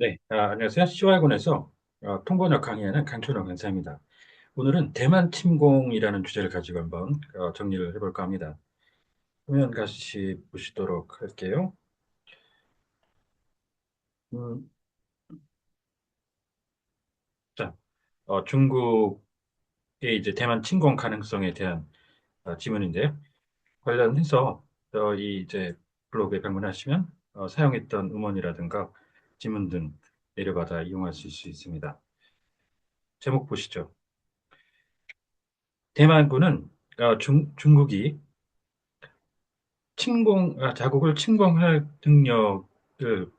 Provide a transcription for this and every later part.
네, 안녕하세요. CY군에서 통번역 강의하는 강철원 강사입니다. 오늘은 대만 침공이라는 주제를 가지고 한번 정리를 해볼까 합니다. 화면 같이 보시도록 할게요. 음, 자, 중국의 이제 대만 침공 가능성에 대한 질문인데요. 관련해서 이 이제 블로그에 방문하시면 사용했던 음원이라든가 지문 등 내려받아 이용하실 수 있습니다. 제목 보시죠. 대만군은 중국이 자국을 침공할 능력을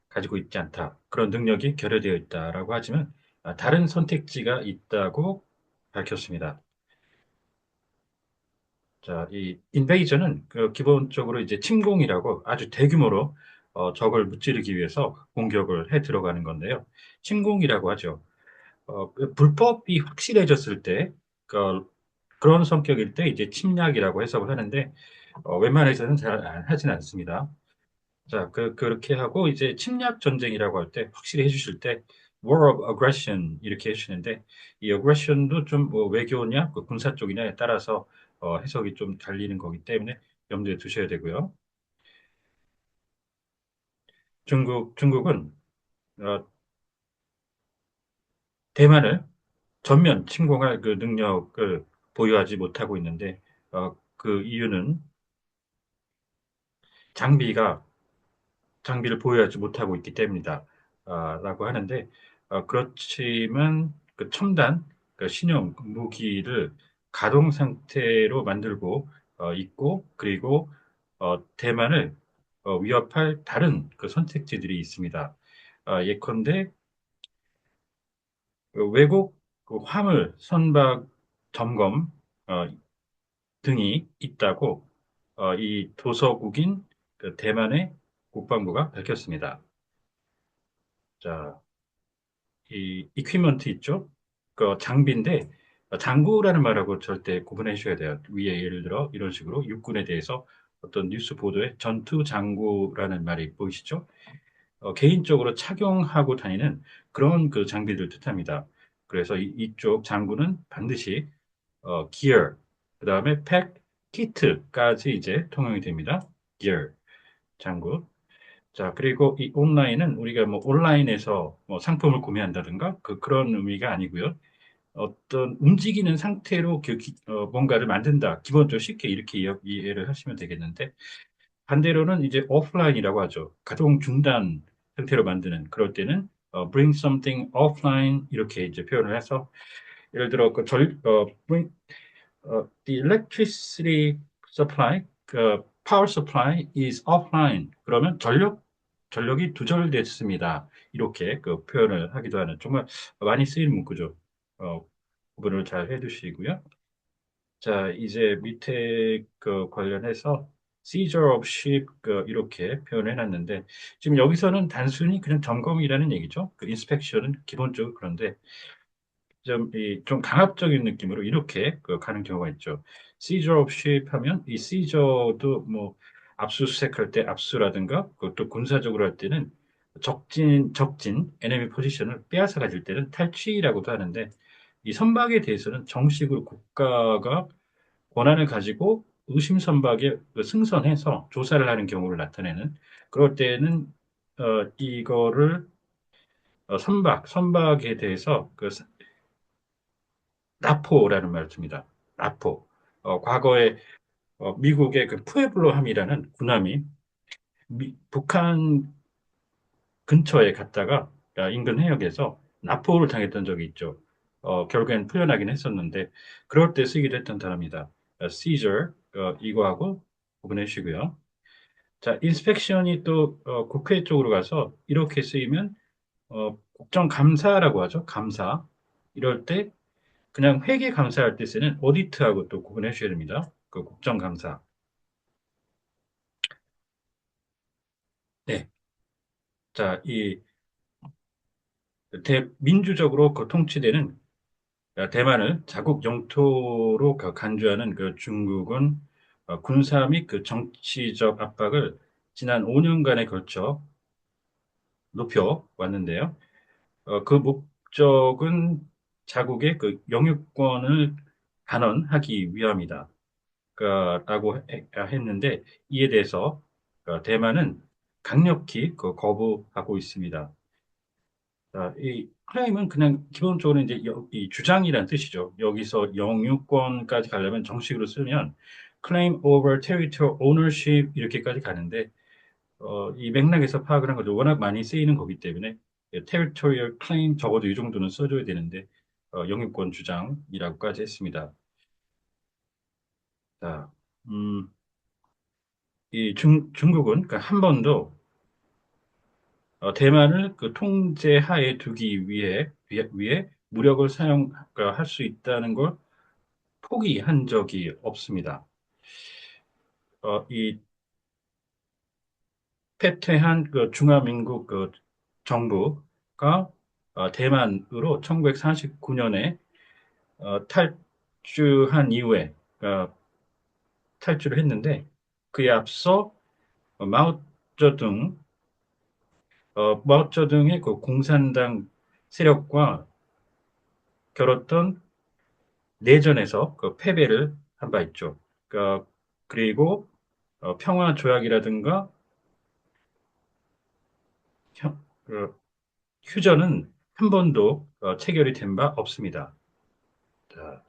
가지고 있지 않다. 그런 능력이 결여되어 있다라고 하지만 다른 선택지가 있다고 밝혔습니다. 자, 이 인베이전은 기본적으로 이제 침공이라고 아주 대규모로 적을 무찌르기 위해서 공격을 해 들어가는 건데요. 침공이라고 하죠. 그 불법이 확실해졌을 때, 그런 성격일 때 이제 침략이라고 해석을 하는데, 웬만해서는 잘 하진 않습니다. 자, 그렇게 하고 이제 침략 전쟁이라고 할 때 확실히 해주실 때 war of aggression 이렇게 해주시는데 이 aggression도 좀 뭐 외교냐, 군사 쪽이냐에 따라서 해석이 좀 달리는 거기 때문에 염두에 두셔야 되고요. 중국은 어, 대만을 전면 침공할 그 능력을 보유하지 못하고 있는데 그 이유는 장비가 장비를 보유하지 못하고 있기 때문이다. 라고 하는데, 그렇지만 그 첨단, 그 신형 무기를 가동 상태로 만들고 있고, 그리고 대만을 위협할 다른 그 선택지들이 있습니다. 예컨대 그 외국 그 화물 선박 점검 어, 등이 있다고 이 도서국인 그 대만의 국방부가 밝혔습니다. 자, 이 이퀴먼트 있죠? 그 장비인데 장구라는 말하고 절대 구분해 주셔야 돼요. 위에 예를 들어 이런 식으로 육군에 대해서 어떤 뉴스 보도에 전투 장구라는 말이 보이시죠? 개인적으로 착용하고 다니는 그런 그 장비를 뜻합니다. 그래서 이쪽 장구는 반드시 gear, 그다음에 pack, kit까지 이제 통용이 됩니다. gear, 장구. 자, 그리고 이 온라인은 우리가 뭐 온라인에서 뭐 상품을 구매한다든가 그런 의미가 아니고요. 어떤 움직이는 상태로 뭔가를 만든다. 기본적으로 쉽게 이렇게 이해를 하시면 되겠는데 반대로는 이제 오프라인이라고 하죠. 가동 중단 상태로 만드는 그럴 때는 bring something offline 이렇게 이제 표현을 해서 예를 들어 the electricity supply, 그 power supply is offline. 그러면 전력이 두절됐습니다. 이렇게 그 표현을 하기도 하는 정말 많이 쓰이는 문구죠. 어, 구분을 잘 해두시고요. 자, 이제 밑에 그 관련해서 seizure of ship 이렇게 표현해 놨는데 지금 여기서는 단순히 그냥 점검이라는 얘기죠. 그 inspection은 기본적으로 그런데 좀 강압적인 느낌으로 이렇게 가는 경우가 있죠. seizure of ship 하면 이 seizure도 뭐 압수수색할 때 압수라든가 그것도 군사적으로 할 때는 적진 enemy 포지션을 빼앗아 가질 때는 탈취라고도 하는데 이 선박에 대해서는 정식으로 국가가 권한을 가지고 의심 선박에 승선해서 조사를 하는 경우를 나타내는 그럴 때는 이거를 선박에 대해서 나포라는 말을 씁니다. 나포. 과거에 미국의 그 푸에블로함이라는 군함이 북한 근처에 갔다가 인근 해역에서 나포를 당했던 적이 있죠. 결국엔 풀려나긴 했었는데 그럴 때 쓰기도 했던 단어입니다. seizure 이거하고 구분해 주시고요. 자, 인스펙션이 또 국회 쪽으로 가서 이렇게 쓰이면 국정감사라고 하죠. 감사. 이럴 때 그냥 회계 감사할 때 쓰는 오디트하고 또 구분해 주셔야 됩니다. 그 국정감사. 네. 자, 이 민주적으로 그 통치되는 대만을 자국 영토로 간주하는 그 중국은 군사 및 그 정치적 압박을 지난 5년간에 걸쳐 높여 왔는데요. 그 목적은 자국의 그 영유권을 단언하기 위함이다. 라고 했는데 이에 대해서 대만은 강력히 거부하고 있습니다. 이 클레임은 그냥 기본적으로 이제 이 주장이라는 뜻이죠. 여기서 영유권까지 가려면 정식으로 쓰면 claim over territorial ownership 이렇게까지 가는데 이 맥락에서 파악을 한 거죠. 워낙 많이 쓰이는 거기 때문에 territorial claim 적어도 이 정도는 써줘야 되는데 영유권 주장이라고까지 했습니다. 자, 음, 이 중국은 그러니까 한 번도 대만을 그 통제하에 두기 위해 무력을 사용할 수 있다는 걸 포기한 적이 없습니다. 이 패퇴한 그 중화민국 그 정부가 대만으로 1949년에 탈주한 이후에 탈주를 했는데 그에 앞서 마오쩌둥 마오쩌둥의 그 공산당 세력과 겨뤘던 내전에서 그 패배를 한 바 있죠. 그리고 평화 조약이라든가 그 휴전은 한 번도 체결이 된 바 없습니다. 자,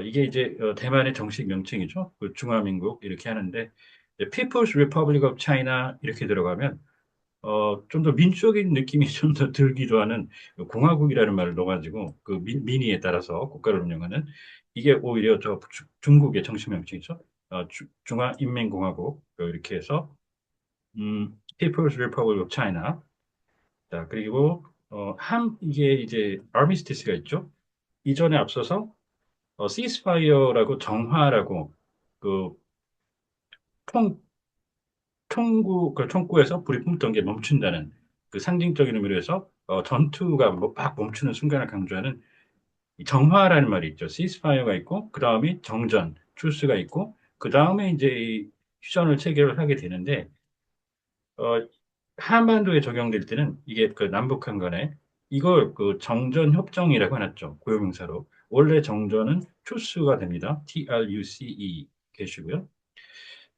이게 이제 대만의 정식 명칭이죠. 그 중화민국 이렇게 하는데 People's Republic of China 이렇게 들어가면 좀 더 민주적인 느낌이 좀 더 들기도 하는 공화국이라는 말을 넣어가지고 그 민의에 따라서 국가를 운영하는 이게 오히려 저 중국의 정식 명칭이죠. 중화인민공화국 이렇게 해서 People's Republic of China. 자, 그리고 이게 이제 아미스티스가 있죠. 이전에 앞서서 시스파이어라고 정화라고 그 총, 그 총구에서 불이 뿜던 게 멈춘다는 그 상징적인 의미로 해서 전투가 막 멈추는 순간을 강조하는 이 정화라는 말이 있죠. 시스파이어가 있고 그 다음이 정전, truce가 있고 그 다음에 이제 이 휴전을 체결을 하게 되는데 어, 한반도에 적용될 때는 이게 그 남북한 간에 이걸 그 정전 협정이라고 해놨죠. 고유명사로. 원래 정전은 truce가 됩니다. TRUCE 계시고요.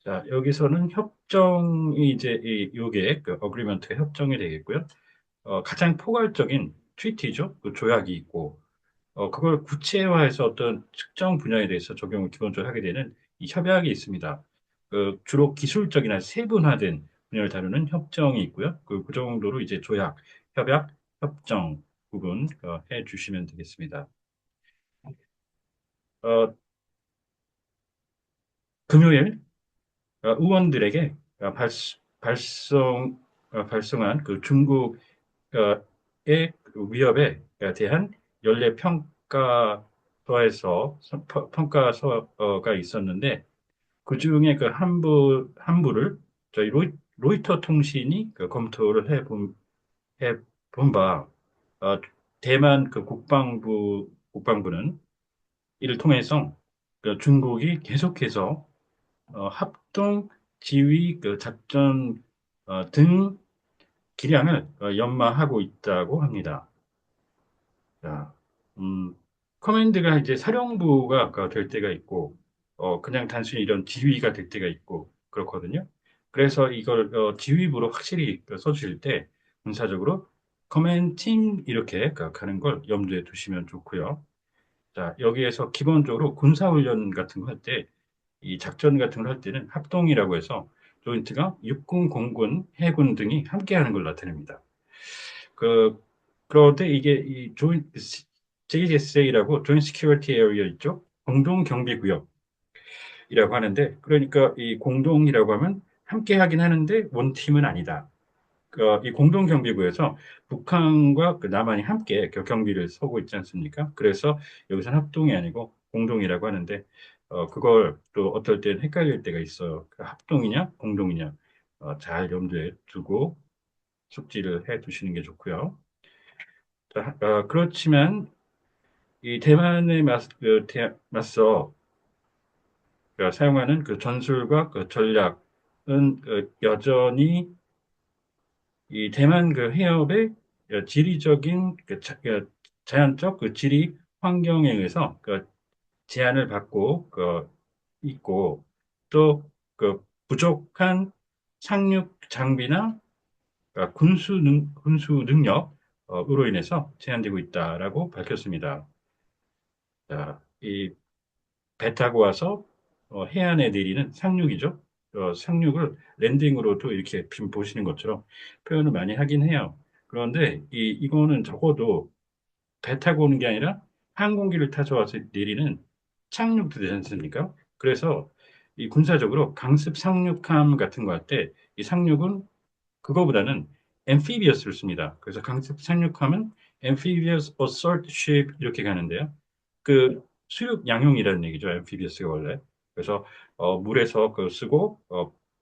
자, 여기서는 협정이 이제 요게 그 어그리먼트가 협정이 되겠고요. 가장 포괄적인 트리티죠. 그 조약이 있고 그걸 구체화해서 어떤 특정 분야에 대해서 적용을 기본적으로 하게 되는 이 협약이 있습니다. 주로 기술적이나 세분화된 분야를 다루는 협정이 있고요. 그 정도로 이제 조약, 협약, 협정 부분 해 주시면 되겠습니다. 어, 금요일 의원들에게 발송한 그 중국의 위협에 대한 연례 평가서가 있었는데 그 중에 그 한부를 저희 로이터 통신이 그 검토를 해본 바, 대만 그 국방부는 이를 통해서 그 중국이 계속해서 합동 지휘 그 작전 등 기량을 연마하고 있다고 합니다. 자, 음, 커맨드가 이제 사령부가 될 때가 있고, 그냥 단순히 이런 지휘가 될 때가 있고, 그렇거든요. 그래서 이걸 지휘부로 확실히 써주실 때, 군사적으로 커맨드 팀 이렇게 가는 걸 염두에 두시면 좋고요. 자, 여기에서 기본적으로 군사훈련 같은 거 할 때, 이 작전 같은 걸 할 때는 합동이라고 해서 조인트가 육군, 공군, 해군 등이 함께하는 걸 나타냅니다. 그, 그런데 이게 이 JSA라고 Joint Security Area 있죠? 공동 경비 구역이라고 하는데, 그러니까 이 공동이라고 하면 함께 하긴 하는데 원팀은 아니다. 이 공동 경비구에서 북한과 그 남한이 함께 경비를 서고 있지 않습니까? 그래서 여기서는 합동이 아니고 공동이라고 하는데, 그걸 또 어떨 때는 헷갈릴 때가 있어요. 그 합동이냐, 공동이냐, 잘 염두에 두고 숙지를 해 두시는 게 좋고요. 자, 그렇지만 이 대만에 맞서 사용하는 그 전술과 그 전략은 여전히 이 대만 그 해협의 지리적인 자연적 그 지리 환경에 의해서 그 제한을 받고 있고 또 그 부족한 상륙 장비나 군수 능력으로 인해서 제한되고 있다라고 밝혔습니다. 자, 이 배 타고 와서 해안에 내리는 상륙이죠. 상륙을 랜딩으로도 이렇게 지금 보시는 것처럼 표현을 많이 하긴 해요. 그런데 이거는 적어도 배 타고 오는 게 아니라 항공기를 타고 와서 내리는 착륙도 되지 않습니까? 그래서 이 군사적으로 강습 상륙함 같은 거 할 때 이 상륙은 그거보다는 amphibious 를 씁니다. 그래서 강습 상륙함은 amphibious assault ship 이렇게 가는데요. 그 수륙 양용이라는 얘기죠. amphibious가 원래. 그래서 물에서 그 쓰고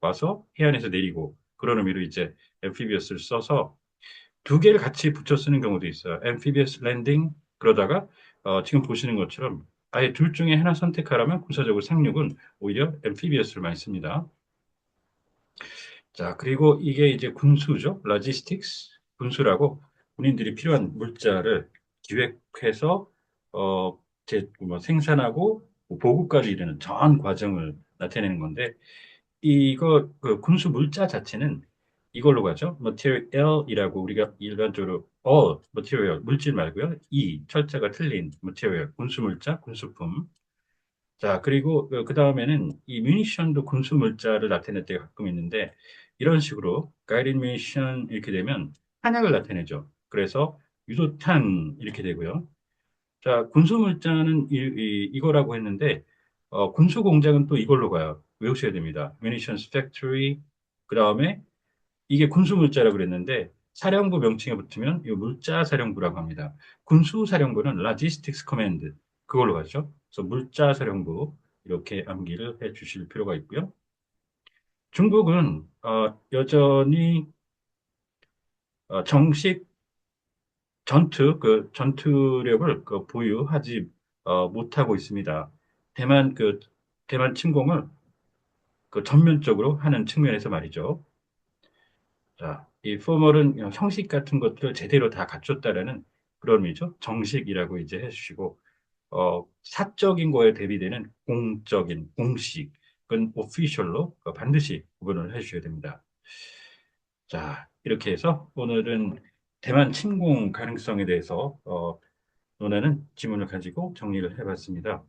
와서 해안에서 내리고 그런 의미로 이제 amphibious를 써서 두 개를 같이 붙여 쓰는 경우도 있어요. amphibious landing 그러다가 지금 보시는 것처럼 아예 둘 중에 하나 선택하라면 군사적으로 상륙은 오히려 amphibious를 많이 씁니다. 자, 그리고 이게 이제 군수죠. logistics 군수라고 군인들이 필요한 물자를 기획해서 뭐 생산하고 뭐 보급까지 이르는 전 과정을 나타내는 건데 이거 그 군수 물자 자체는 이걸로 가죠. material이라고 우리가 일반적으로 material 물질 말고요. 이 철자가 틀린 material 군수 물자, 군수품. 자, 그리고 그 다음에는 이 뮤니션도 군수 물자를 나타낼 때가 가끔 있는데 이런 식으로 가이드 뮤니션 이렇게 되면 탄약을 나타내죠. 그래서 유도탄 이렇게 되고요. 자, 군수 물자는 이거라고 했는데 군수 공장은 또 이걸로 가요. 외우셔야 됩니다. munitions factory. 그다음에 이게 군수 물자라고 그랬는데 사령부 명칭에 붙으면 이 물자 사령부라고 합니다. 군수 사령부는 logistics command 그걸로 가죠. 그래서 물자 사령부 이렇게 암기를 해 주실 필요가 있고요. 중국은 여전히 정식 전투력을 보유하지 못하고 있습니다. 대만 대만 침공을 전면적으로 하는 측면에서 말이죠. 자, 이 포멀은 형식 같은 것들을 제대로 다 갖췄다라는 그런 의미죠. 정식이라고 이제 해주시고, 사적인 거에 대비되는 공적인 공식은 official로 반드시 구분을 해주셔야 됩니다. 자, 이렇게 해서 오늘은 대만 침공 가능성에 대해서 논하는 지문을 가지고 정리를 해봤습니다.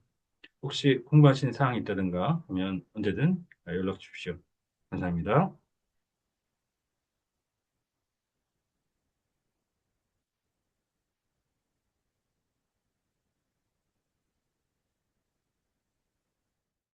혹시 궁금하신 사항이 있다든가 하면 언제든 연락 주십시오. 감사합니다.